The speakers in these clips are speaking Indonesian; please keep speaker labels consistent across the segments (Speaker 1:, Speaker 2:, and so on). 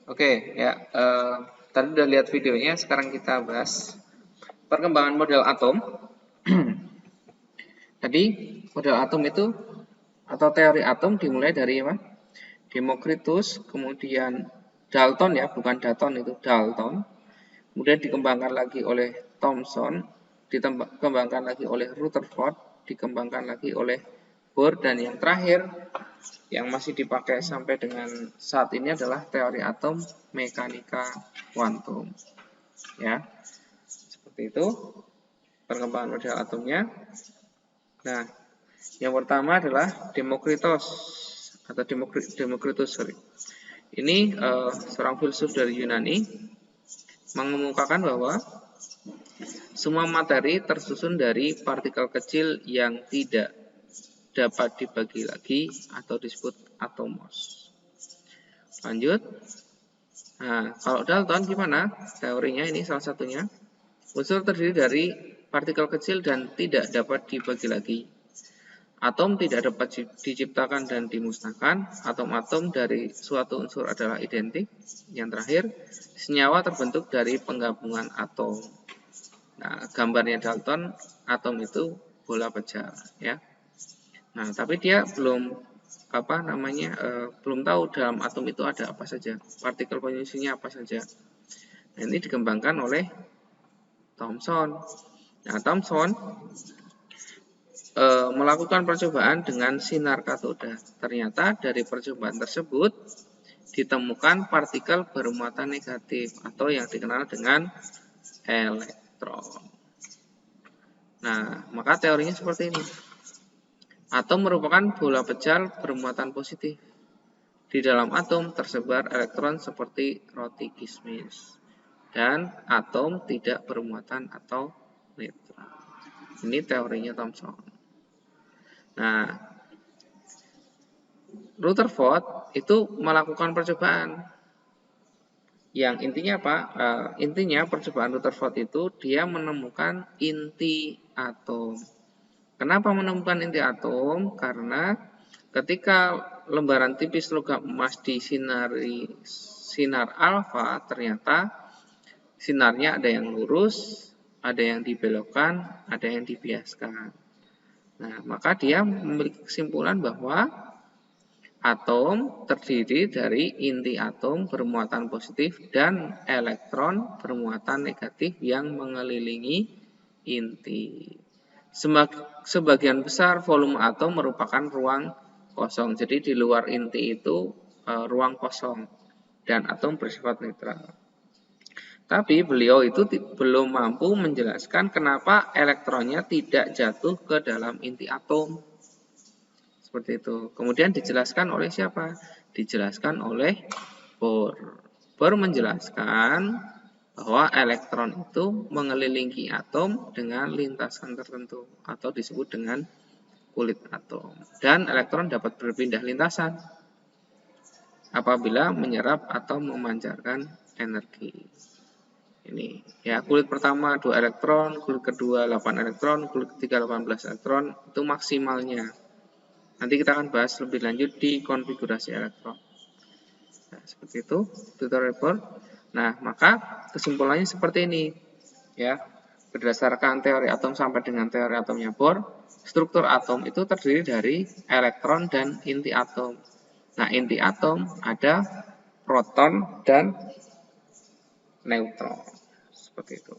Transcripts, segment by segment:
Speaker 1: Oke, ya. Tadi udah lihat videonya, sekarang kita bahas perkembangan model atom. Tadi model atom itu atau teori atom dimulai dari apa? Democritus, kemudian Dalton ya, bukan Dalton itu Dalton. Kemudian dikembangkan lagi oleh Thomson, dikembangkan lagi oleh Rutherford, dikembangkan lagi oleh Bohr, dan yang terakhir yang masih dipakai sampai dengan saat ini adalah teori atom mekanika kuantum. Ya, seperti itu perkembangan model atomnya. Nah, yang pertama adalah Democritus. Ini seorang filsuf dari Yunani mengemukakan bahwa semua materi tersusun dari partikel kecil yang tidak dapat dibagi lagi atau disebut atomos. Lanjut. Nah, kalau Dalton gimana? Teorinya ini salah satunya. Unsur terdiri dari partikel kecil dan tidak dapat dibagi lagi. Atom tidak dapat diciptakan dan dimusnahkan. Atom-atom dari suatu unsur adalah identik. Yang terakhir, senyawa terbentuk dari penggabungan atom. Nah, gambarnya Dalton, atom itu bola pecah, ya. Nah, tapi dia belum belum tahu dalam atom itu ada apa saja, partikel penyusunnya apa saja. Nah, ini dikembangkan oleh Thomson. Nah, Thomson melakukan percobaan dengan sinar katoda. Ternyata dari percobaan tersebut ditemukan partikel bermuatan negatif atau yang dikenal dengan elektron. Nah, maka teorinya seperti ini. Atom merupakan bola pecah bermuatan positif. Di dalam atom tersebar elektron seperti roti kismis. Dan atom tidak bermuatan atau netral. Ini teorinya Thomson. Nah, Rutherford itu melakukan percobaan. Yang intinya apa? Intinya percobaan Rutherford itu dia menemukan inti atom. Kenapa menemukan inti atom? Karena ketika lembaran tipis logam emas disinari sinar alfa, ternyata sinarnya ada yang lurus, ada yang dibelokkan, ada yang dibiaskan. Nah, maka dia memiliki kesimpulan bahwa atom terdiri dari inti atom bermuatan positif dan elektron bermuatan negatif yang mengelilingi inti. Sebagian besar volume atom merupakan ruang kosong. Jadi di luar inti itu ruang kosong dan atom bersifat netral. Tapi beliau itu belum mampu menjelaskan kenapa elektronnya tidak jatuh ke dalam inti atom. Seperti itu. Kemudian dijelaskan oleh siapa? Dijelaskan oleh Bohr. Bohr menjelaskan bahwa elektron itu mengelilingi atom dengan lintasan tertentu atau disebut dengan kulit atom. Dan elektron dapat berpindah lintasan apabila menyerap atau memancarkan energi. Ini ya, kulit pertama 2 elektron, kulit kedua 8 elektron, kulit ketiga 18 elektron, itu maksimalnya. Nanti kita akan bahas lebih lanjut di konfigurasi elektron. Nah, seperti itu tutorial Bohr. Nah, maka kesimpulannya seperti ini. Ya, berdasarkan teori atom sampai dengan teori atomnya Bohr, struktur atom itu terdiri dari elektron dan inti atom. Nah, inti atom ada proton dan neutron. Seperti itu.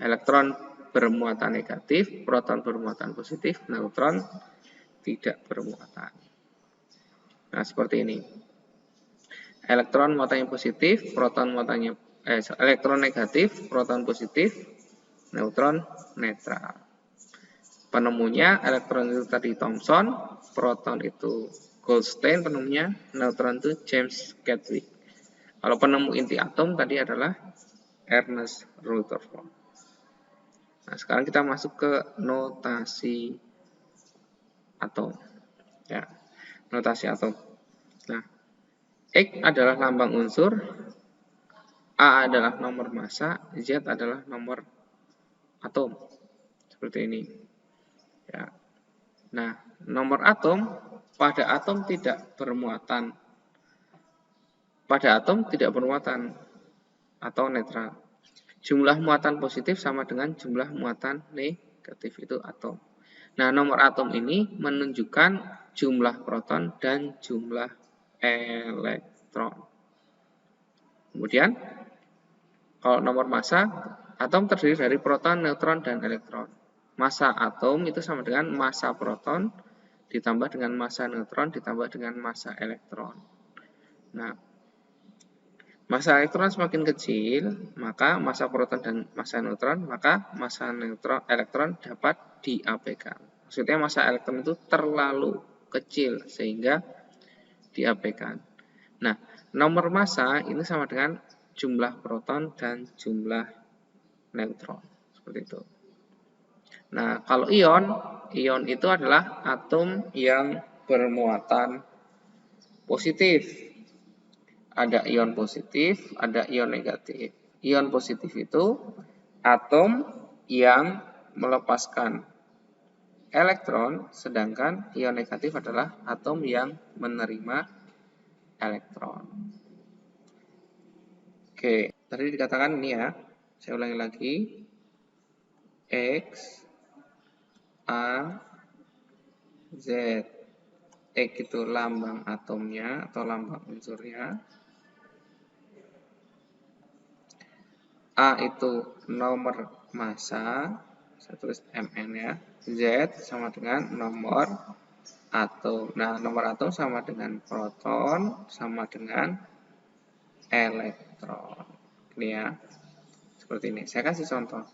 Speaker 1: Elektron bermuatan negatif, proton bermuatan positif, neutron tidak bermuatan. Nah, seperti ini. Elektron muatannya positif, proton muatannya elektron negatif, proton positif, neutron netral. Penemunya elektron itu tadi Thomson, proton itu Goldstein penemunya, neutron itu James Chadwick. Kalau penemu inti atom tadi adalah Ernest Rutherford. Nah, sekarang kita masuk ke notasi atom. Ya, notasi atom. Nah, X adalah lambang unsur, A adalah nomor massa, Z adalah nomor atom. Seperti ini. Ya. Nah, nomor atom pada atom tidak bermuatan. pada atom tidak bermuatan atau netral. Jumlah muatan positif sama dengan jumlah muatan negatif, itu atom. Nah, nomor atom ini menunjukkan jumlah proton dan jumlah elektron. Kemudian, kalau nomor massa, atom terdiri dari proton, neutron, dan elektron. Massa atom itu sama dengan massa proton ditambah dengan massa neutron ditambah dengan massa elektron. Nah, massa elektron semakin kecil, maka massa proton dan massa neutron, maka massa elektron dapat diabaikan. Maksudnya massa elektron itu terlalu kecil sehingga diabaikan. Nah, nomor massa ini sama dengan jumlah proton dan jumlah neutron. Seperti itu. Nah, kalau ion itu adalah atom yang bermuatan positif. Ada ion positif, ada ion negatif. Ion positif itu atom yang melepaskan elektron, sedangkan ion negatif adalah atom yang menerima elektron. Oke, tadi dikatakan ini ya, saya ulangi lagi. X, A, Z. X itu lambang atomnya atau lambang unsurnya. A itu nomor massa, saya tulis Mn ya. Z sama dengan nomor atom. Nah, nomor atom sama dengan proton, sama dengan elektron. Ini ya, seperti ini. Saya kasih contoh.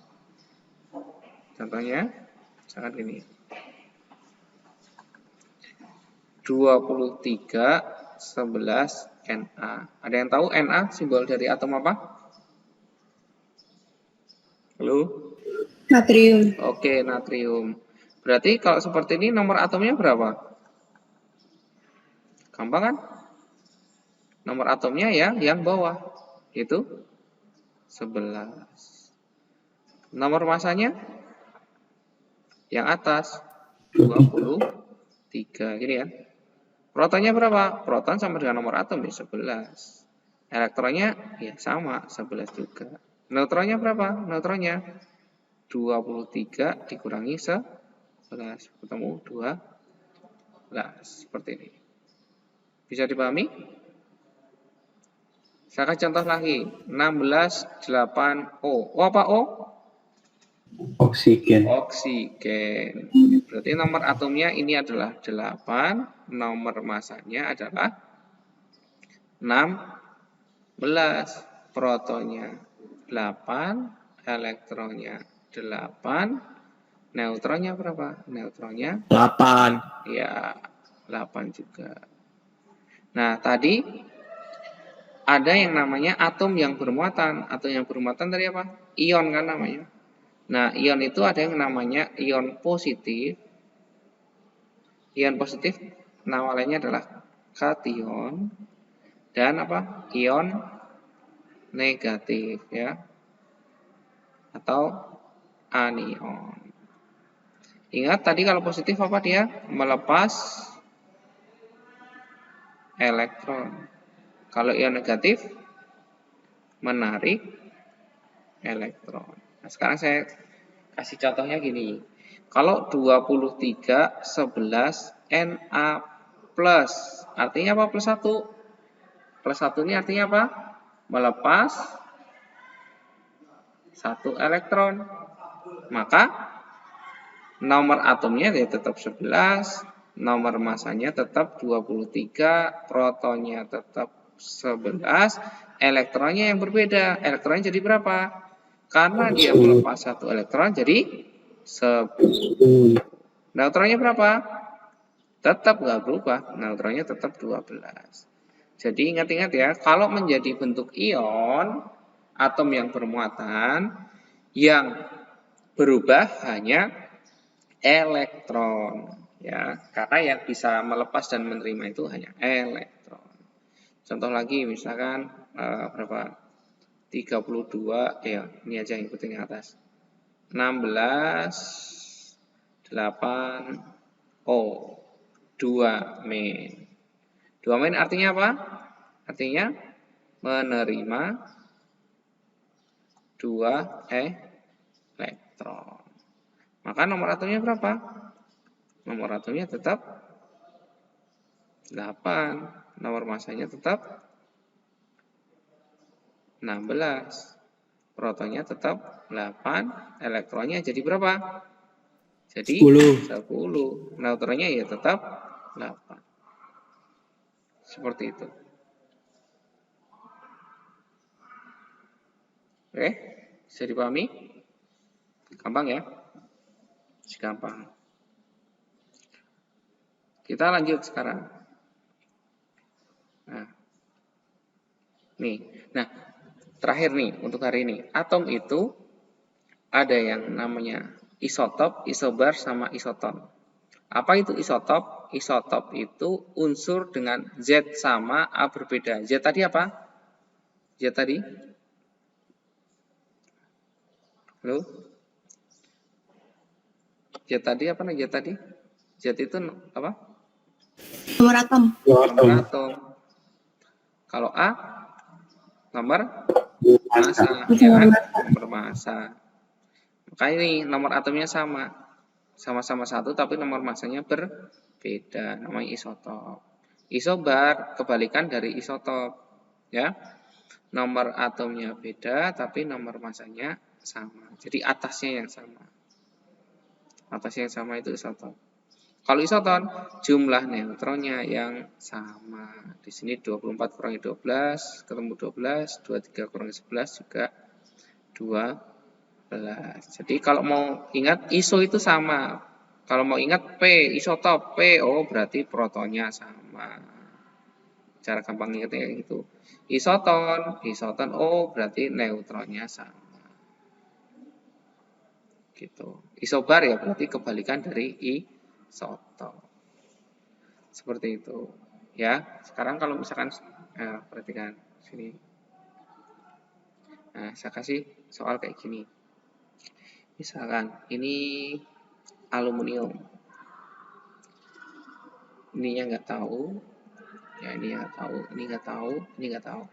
Speaker 1: Contohnya, misalkan gini. 23, 11, Na. Ada yang tahu Na simbol dari atom apa? Halo?
Speaker 2: Natrium.
Speaker 1: Oke, natrium. Berarti kalau seperti ini nomor atomnya berapa? Gampang kan? Nomor atomnya ya yang bawah, yaitu 11. Nomor massanya yang atas 23. Gini ya. Protonnya berapa? Proton sama dengan nomor atom ya 11. Elektronnya ya sama 11 juga. Neutronnya berapa? Neutronnya 23 dikurangi 11 ketemu 12. Seperti ini. Bisa dipahami? Saya kasih contoh lagi. 16, 8, O. O apa O?
Speaker 3: Oksigen.
Speaker 1: Oksigen. Berarti nomor atomnya ini adalah 8, nomor masanya adalah 16, protonnya 8, elektronnya 8, neutronnya berapa? Neutronnya
Speaker 3: 8.
Speaker 1: ya 8 juga. Nah, tadi ada yang namanya atom yang bermuatan. Atom yang bermuatan tadi apa? Ion kan namanya. Nah, ion itu ada yang namanya ion positif. Ion positif nama lainnya adalah kation dan apa? Ion negatif ya. Atau anion. Ingat tadi kalau positif apa dia? Melepas elektron. Kalau ion negatif menarik elektron. Nah, sekarang saya kasih contohnya gini. Kalau 23, 11, Na plus. Artinya apa plus 1? Plus 1 ini artinya apa? Melepas 1 elektron. Maka nomor atomnya ya tetap 11, nomor masanya tetap 23, protonnya tetap 11, elektronnya yang berbeda. Elektronnya jadi berapa? Karena dia melepas 1 elektron jadi 10. Neutronnya berapa? Tetap nggak berubah, neutronnya tetap 12. Jadi ingat-ingat ya, kalau menjadi bentuk ion, atom yang bermuatan, yang berubah hanya elektron. Ya, karena yang bisa melepas dan menerima itu hanya elektron. Contoh lagi misalkan berapa? 32 ya, ini aja yang ikutin yang atas. 16 8 O 2 min. 2 min artinya apa? Artinya menerima 2 elektron. Maka nomor atomnya berapa? Nomor atomnya tetap 8. Nomor masanya tetap 16. Protonnya tetap 8. Elektronnya jadi berapa? Jadi 10. Neutronnya ya tetap 8. Seperti itu. Oke, bisa dipahami? Gampang ya? Gampang. Kita lanjut sekarang. Nah, terakhir nih untuk hari ini. Atom itu ada yang namanya isotop, isobar, sama isoton. Apa itu isotop? Isotop itu unsur dengan Z sama, A berbeda. Z tadi apa? Z tadi? Halo? Z tadi apa nih? Z tadi? Z itu apa?
Speaker 2: Nomor atom.
Speaker 1: Nomor atom. Kalau A? Nomor massa. Ya kan? Nomor massa. Maka ini nomor atomnya sama. Sama-sama 1 tapi nomor massanya berbeda. Namanya isotop. Isobar kebalikan dari isotop. Ya. Nomor atomnya beda tapi nomor massanya sama. Jadi atasnya yang sama. Atasnya yang sama itu isotop. Kalau isoton, jumlah neutronnya yang sama. Di sini 24 kurangi 12 ketemu 12, 23 kurangi 11 juga 12. Jadi kalau mau ingat iso itu sama. Kalau mau ingat P, isotop P, oh berarti protonnya sama. Cara gampang ingatnya gitu. Isoton, oh berarti neutronnya sama. Gitu. Isobar ya berarti kebalikan dari isotop. Seperti itu. Ya, sekarang kalau misalkan perhatikan sini. Nah, saya kasih soal kayak gini. Misalkan ini aluminium. Ininya nggak tahu. Ya, ini nggak tahu, ini nggak tahu, ini nggak tahu.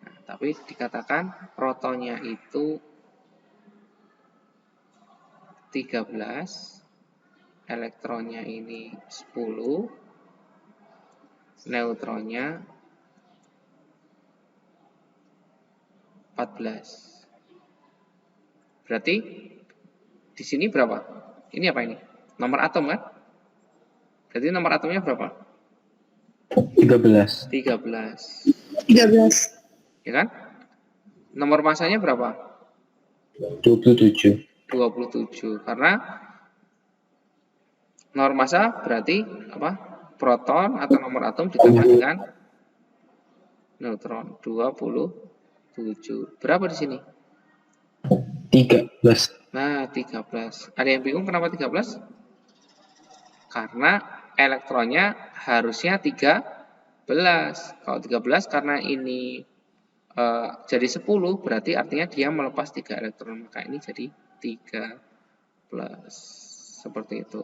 Speaker 1: Nah, tapi dikatakan protonnya itu 13, elektronnya ini 10, neutronnya 14. Berarti di sini berapa? Ini apa ini? Nomor atom kan? Berarti nomor atomnya berapa?
Speaker 3: 13.
Speaker 1: 13.
Speaker 2: 13.
Speaker 1: Ya kan? Nomor massanya berapa?
Speaker 3: 27.
Speaker 1: 27. Karena nomor massa berarti apa? Proton atau nomor atom ditambah dengan neutron. 27. Berapa di sini?
Speaker 3: 13.
Speaker 1: Nah, 13. Ada yang bingung kenapa 13? Karena elektronnya harusnya 13. Kalau 13 karena ini jadi 10 berarti artinya dia melepas 3 elektron, maka ini jadi 13. Seperti itu.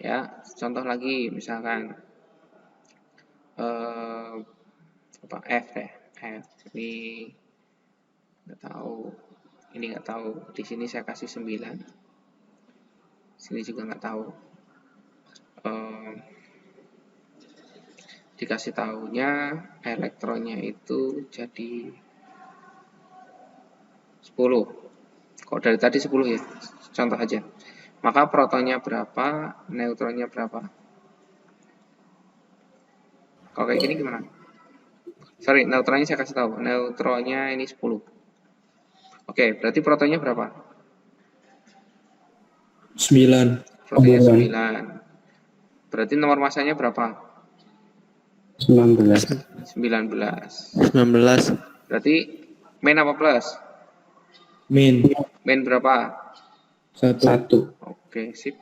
Speaker 1: Ya, contoh lagi misalkan apa F deh. F ini nggak tahu. Ini nggak tahu. Di sini saya kasih 9. Sini juga nggak tahu. Dikasih tahunya elektronnya itu jadi 10. Kok dari tadi 10 ya? Contoh aja. Maka protonnya berapa, neutronnya berapa? Kalau kayak gini gimana? Sorry, neutronnya saya kasih tahu. Neutronnya ini 10. Oke, berarti protonnya berapa?
Speaker 3: 9.
Speaker 1: Protonnya 9. Berarti nomor massanya berapa?
Speaker 3: 19.
Speaker 1: 19. Berarti min apa plus?
Speaker 3: Min.
Speaker 1: Min berapa?
Speaker 3: 1.
Speaker 1: Oke, sip.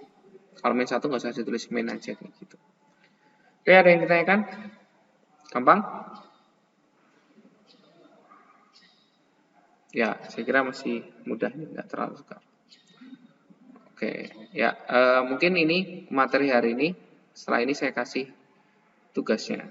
Speaker 1: Kalau min 1 nggak usah ditulis min aja kayak gitu. Oke, ada yang ditanyakan? Gampang? Ya, saya kira masih mudah, nggak terlalu suka. Oke, ya mungkin ini materi hari ini. Setelah ini saya kasih tugasnya.